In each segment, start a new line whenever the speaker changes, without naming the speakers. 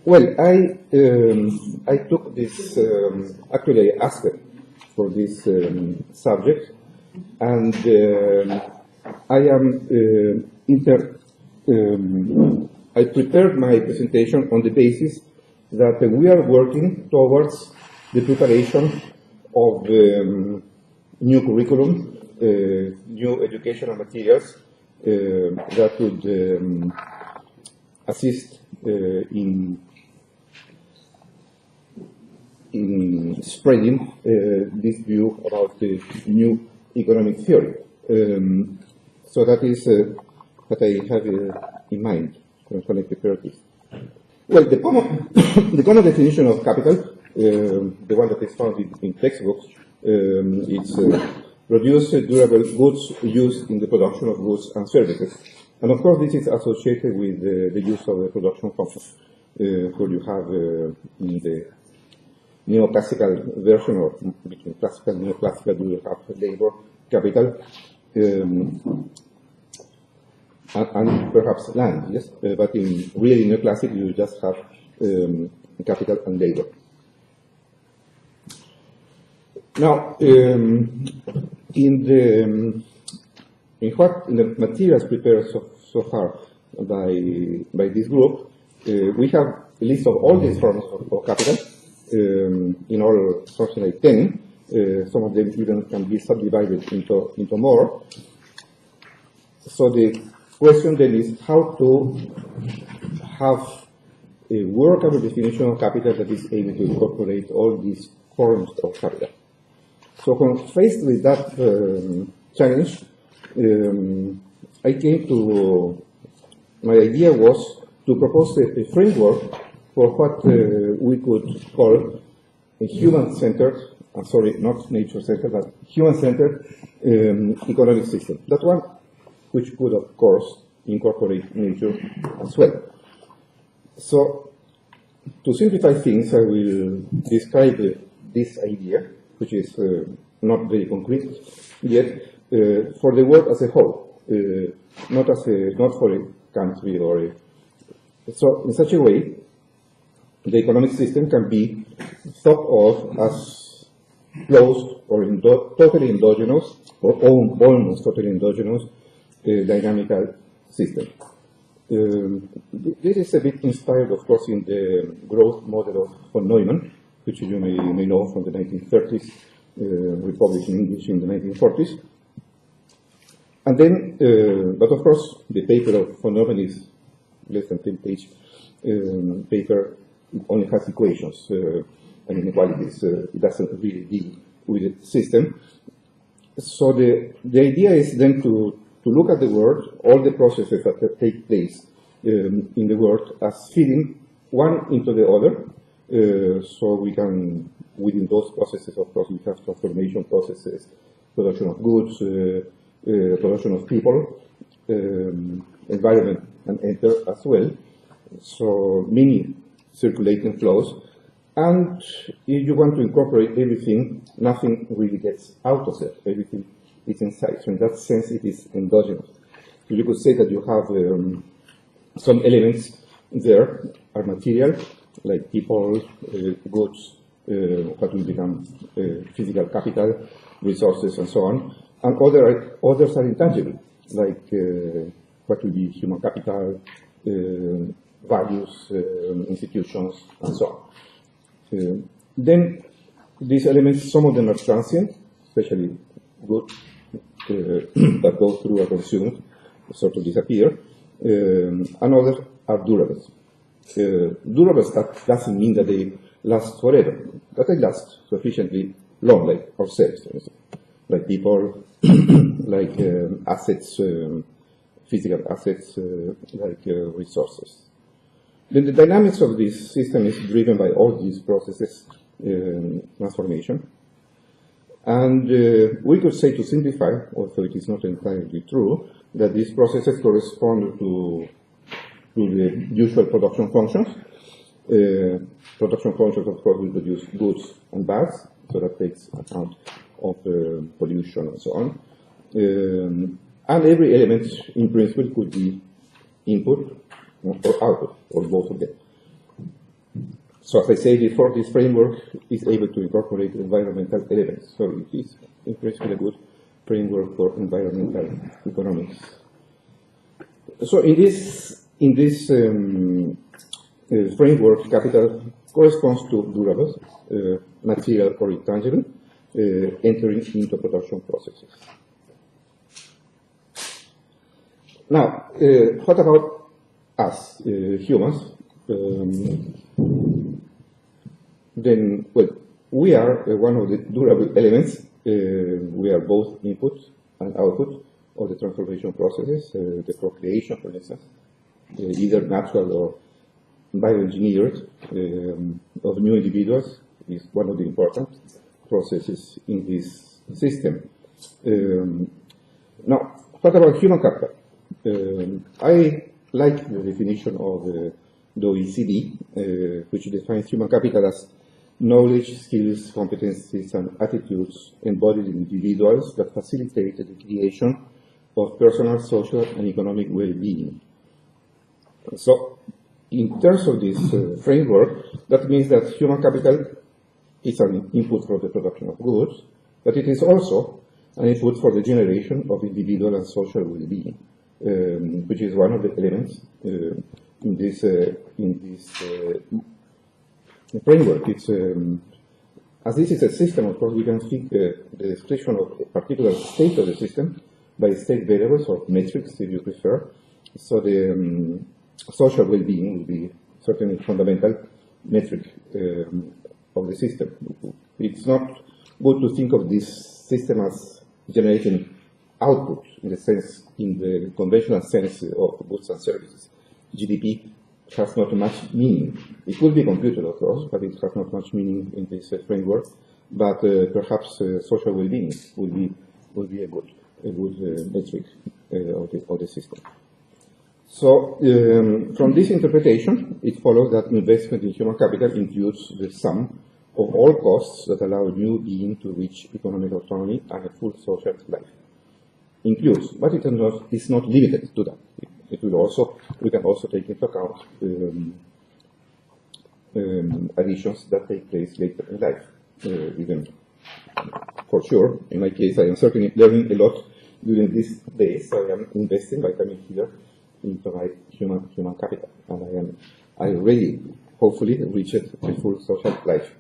Well, I took this, actually I asked for this subject, and I prepared my presentation on the basis that we are working towards the preparation of new curriculum, new educational materials that would assist in spreading this view about the new economic theory. So that is what I have in mind when I prepare this. Well, the common definition of capital, the one that is found in textbooks, it's produce durable goods used in the production of goods and services. And of course, this is associated with the use of the production function, where you have in the neoclassical version, or between classical and neoclassical, you have labor, capital, and perhaps land, yes? But in really neoclassic, you just have capital and labor. Now, in the materials prepared so far by this group, we have a list of all these forms of capital, in all something like 10. Some of them even can be subdivided into more. So the question then is how to have a workable definition of capital that is able to incorporate all these forms of capital. So when faced with that challenge, my idea was to propose a framework for what we could call a human-centered, sorry, not nature-centered, but human-centered economic system. That one which could, of course, incorporate nature as well. So, to simplify things, I will describe this idea, which is not very concrete yet, for the world as a whole, not for a country or so in such a way, the economic system can be thought of as closed or totally endogenous, or almost totally endogenous dynamical system. This is a bit inspired, of course, in the growth model of von Neumann, which you may know from the 1930s, republished in English in the 1940s. And then, but of course, the paper of von Neumann is less than 10-page paper. It only has equations and inequalities. It doesn't really deal with the system. So the idea is then to look at the world, all the processes that take place in the world as feeding one into the other. So we can, within those processes, of course, we have transformation processes, production of goods, production of people, environment and enter as well. So many circulating flows. And if you want to incorporate everything, nothing really gets out of it. Everything is inside. So in that sense, it is endogenous. So you could say that you have some elements there are material, like people, goods, what will become physical capital, resources, and so on. And others are intangible, like what will be human capital, values, institutions, and so on. Then these elements, some of them are transient, especially goods that go through are consumed, sort of disappear, and others are durables. Durables, that doesn't mean that they last forever, but they last sufficiently long, like ourselves, like people, like assets, physical assets, like resources. Then the dynamics of this system is driven by all these processes, transformation. And we could say, to simplify, although it is not entirely true, that these processes correspond to the usual production functions. Production functions, of course, will produce goods and bads, so that takes account of pollution and so on. And every element, in principle, could be input or output, or both of them. So as I said before, this framework is able to incorporate environmental elements. So it is increasingly a good framework for environmental economics. So in this framework, capital corresponds to durable, material or intangible, entering into production processes. Now, what about us, humans? Then, well, we are one of the durable elements. We are both input and output of the transformation processes, the procreation, for instance, either natural or bioengineered, of new individuals is one of the important processes in this system. Now, what about human capital? I like the definition of the OECD, which defines human capital as knowledge, skills, competencies, and attitudes embodied in individuals that facilitate the creation of personal, social, and economic well-being. So, in terms of this framework, that means that human capital is an input for the production of goods, but it is also an input for the generation of individual and social well-being, which is one of the elements in this framework. It's as this is a system, of course, we can seek the description of a particular state of the system by state variables or metrics, if you prefer. So the social well-being will be certainly a fundamental metric of the system. It's not good to think of this system as generating output in the conventional sense of goods and services. GDP has not much meaning. It could be computed, of course, but it has not much meaning in this framework. But perhaps social well-being will be a good metric of the system. So, from this interpretation, it follows that investment in human capital includes the sum of all costs that allow a new being to reach economic autonomy and a full social life. Includes, but it is not limited to that. We can also take into account additions that take place later in life. Even for sure, in my case, I am certainly learning a lot during these days. So I am investing by coming here into my human capital, and I already hopefully reached a full social life.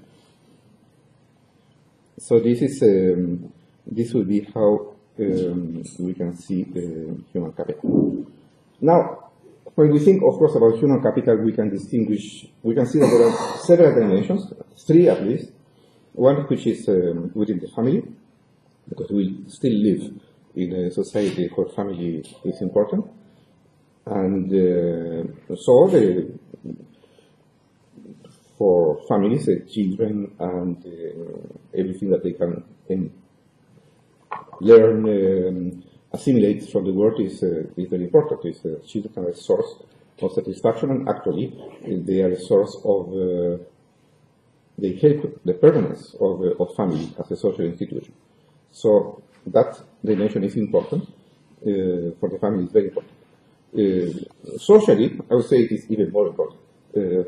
So this will be how we can see human capital. Now, when we think, of course, about human capital, we can see that there are several dimensions, three at least. One which is within the family, because we still live in a society where family is important. And so for families, children, and everything that they can learn, assimilate from the world is very important. Children are a source of satisfaction, and actually they are a source of, they help the permanence of family as a social institution. So that dimension is important. For the family, it's very important. Socially, I would say it is even more important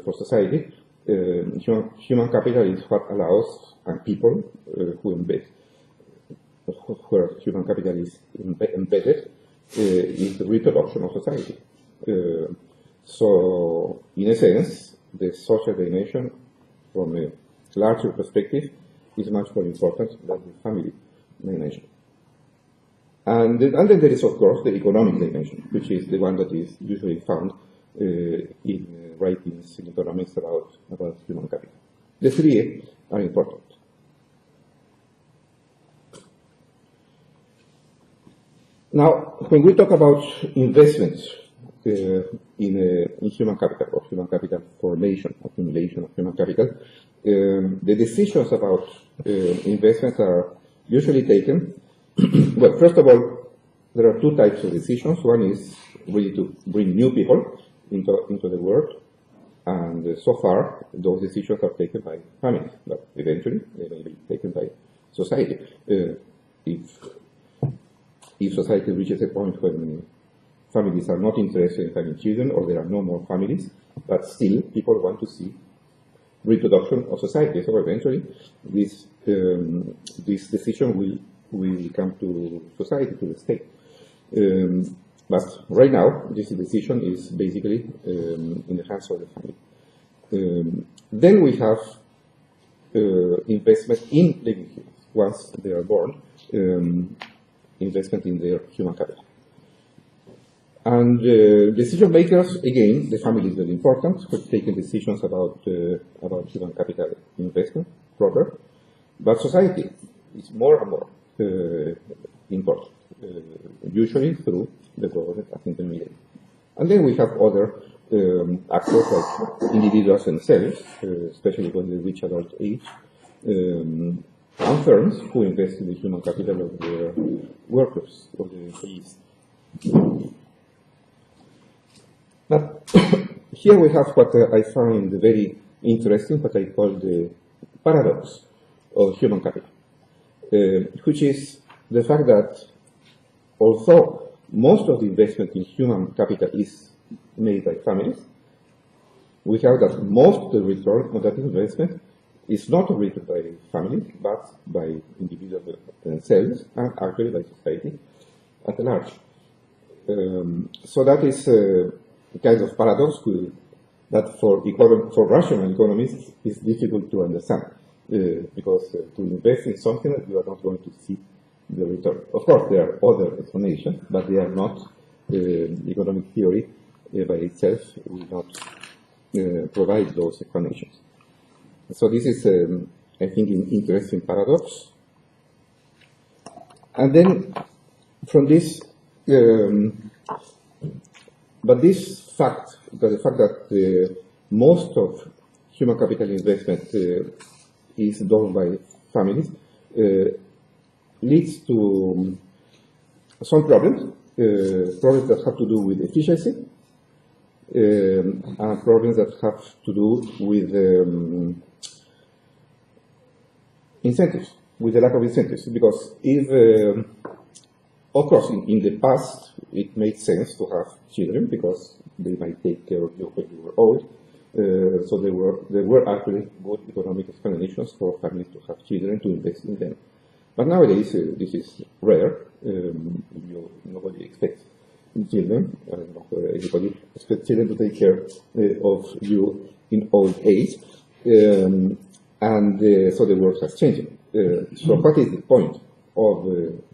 for society. Human capital is what allows people where human capital is embedded in the reproduction of society. So, in a sense, the social dimension, from a larger perspective, is much more important than the family dimension. And then there is, of course, the economic dimension, which is the one that is usually found in writings in economics about human capital. The three are important. Now, when we talk about investment in human capital, or human capital formation, accumulation of human capital, the decisions about investments are usually taken. Well, first of all, there are two types of decisions. One is really to bring new people into the world, and so far those decisions are taken by families, but eventually they may be taken by society. If society reaches a point when families are not interested in having children, or there are no more families, but still people want to see reproduction of society. So eventually, this decision will come to society, to the state. But right now, this decision is basically in the hands of the family. Then we have investment in living humans. Once they are born, investment in their human capital. And decision makers, again, the family is very important for taking decisions about human capital investment proper. But society is more and more important, usually through the government as intermediary. And then we have other actors like individuals themselves, especially when they reach adult age, and firms who invest in the human capital of their workers, of the employees. Now, here we have what I find very interesting, what I call the paradox of human capital, which is the fact that although most of the investment in human capital is made by families, we have that most of the return on that investment is not originated by families, but by individuals themselves, and actually by society at large. So that is a kind of paradox that for rational economists is difficult to understand, because to invest in something that you are not going to see the return. Of course, there are other explanations, but they are not economic theory by itself will not provide those explanations. So this is, I think, an interesting paradox. And then from this, but this fact, the fact that most of human capital investment is done by families, leads to some problems, problems that have to do with efficiency, and problems that have to do with incentives, with the lack of incentives. Because if, of course, in the past, it made sense to have children because they might take care of you when you were old. So there were actually good economic explanations for families to have children, to invest in them. But nowadays, this is rare. Nobody expects children. I don't know whether anybody expects children to take care of you in old age. So the world has changed. So what is the point of,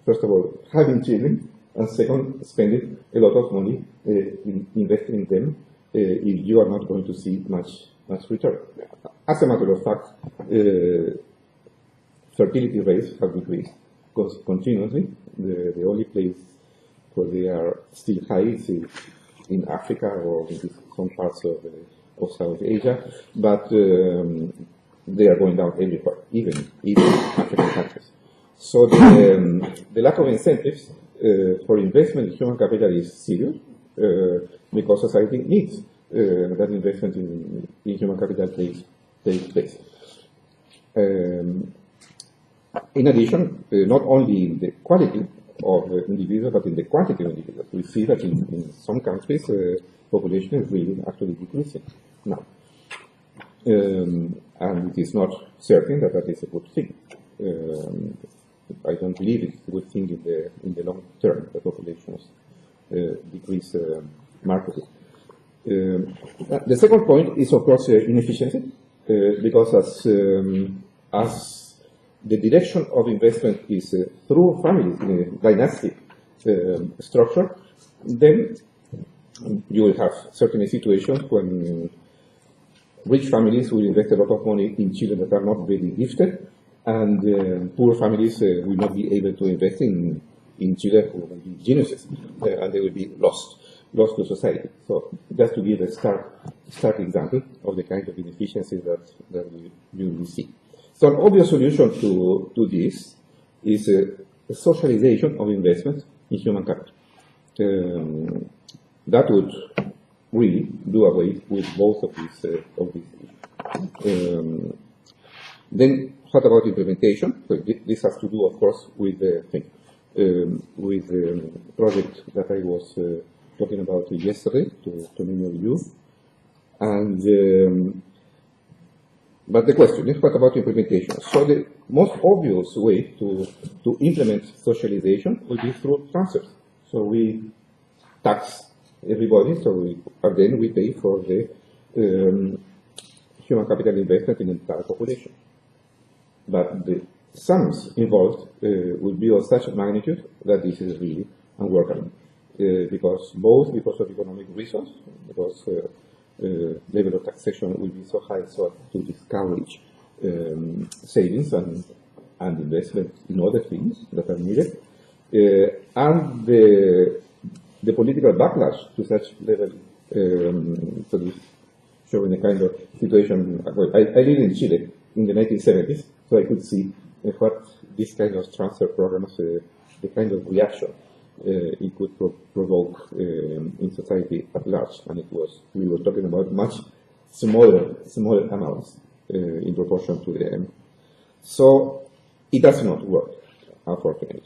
first of all, having children, and second, spending a lot of money in investing in them if you are not going to see much return? As a matter of fact, fertility rates have decreased continuously. The only place where they are still high is in Africa or in some parts of South Asia, but they are going down everywhere, even African countries. So the lack of incentives for investment in human capital is serious, because society needs that investment in human capital takes place. In addition, not only in the quality of individuals, but in the quantity of individuals. We see that in some countries, population is really actually decreasing now. And it is not certain that that is a good thing. I don't believe it's a good thing in the long term, that populations decrease markedly. The second point is, of course, inefficiency, because as the direction of investment is through families in a dynastic structure, then you will have certain situations when rich families will invest a lot of money in children that are not very gifted, and poor families will not be able to invest in children who will be geniuses, and they will be lost to society. So just to give a stark example of the kind of inefficiencies that you will see. So an obvious solution to this is a socialization of investment in human capital. That would really do away with both of these issues. Then what about implementation? So this has to do, of course, with the project that I was talking about yesterday to many of you. And But the question is, what about implementation? So the most obvious way to implement socialization will be through transfers. So we tax everybody, and then we pay for the human capital investment in the entire population. But the sums involved will be of such magnitude that this is really unworkable. Because of economic reasons, because level of taxation will be so high so to discourage savings and investment in other things that are needed, and the political backlash to such level, so this showing a kind of situation. Well, I lived in Chile in the 1970s, so I could see what this kind of transfer programs, the kind of reaction it could provoke in society at large, and we were talking about much smaller amounts in proportion to them. So it does not work, unfortunately.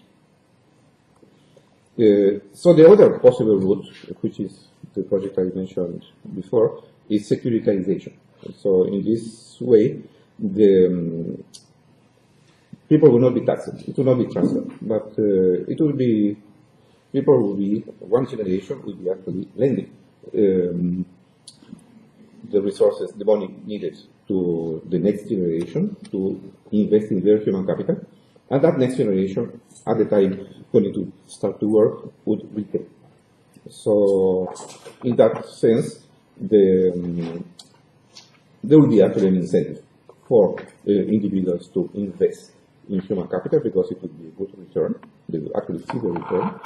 So the other possible route, which is the project I mentioned before, is securitization. So in this way, the people will not be taxed. It will not be transferred, but it will be, people will be, one generation will be actually lending the resources, the money needed to the next generation to invest in their human capital, and that next generation, at the time when it would start to work, would repay. So in that sense, there will be actually an incentive for individuals to invest in human capital because it would be a good return. They will actually see the return.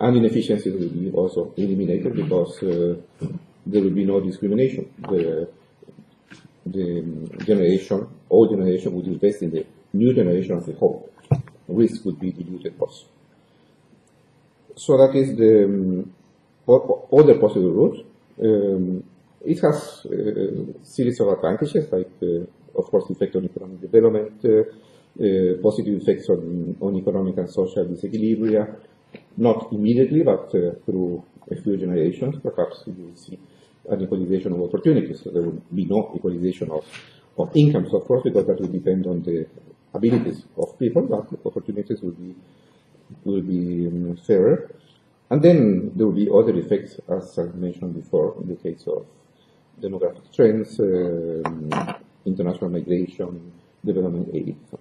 And inefficiencies will be also eliminated because there will be no discrimination. The old generation would invest in the new generation as a whole. Risk would be diluted also. So that is the other possible route. It has a series of advantages, like, of course, effect on economic development, positive effects on economic and social disequilibria, not immediately, but through a few generations, perhaps you will see an equalization of opportunities. So there will be no equalization of incomes, of course, because that will depend on the abilities of people, but opportunities will be fairer. And then there will be other effects, as I mentioned before, in the case of demographic trends, international migration, development aid. So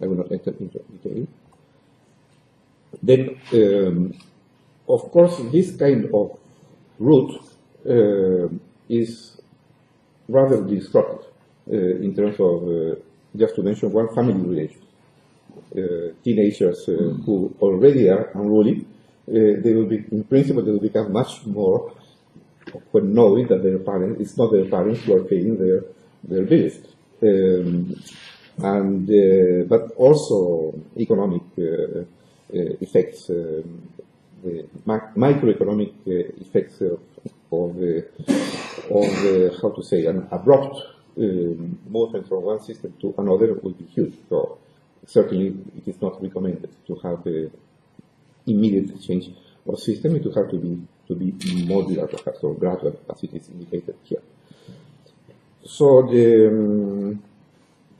I will not enter into detail. Then, of course, this kind of route is rather disruptive in terms of, just to mention one, family relations. Teenagers who already are unruly, they will be, in principle, they will become much more when knowing that their parents, it's not their parents who are paying their bills. But also economic effects, the microeconomic effects of how to say, an abrupt movement from one system to another will be huge. So certainly it is not recommended to have a immediate change of system. It will have to be modular, perhaps, or gradual, as it is indicated here. So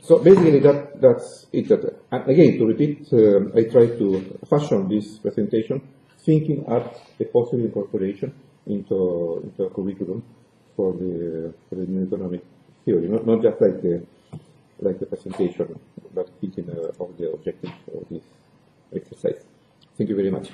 so basically that's it. And again, to repeat, I tried to fashion this presentation thinking at a possible incorporation into a curriculum for the new economic theory, not just like the presentation, but thinking of the objectives of this exercise. Thank you very much.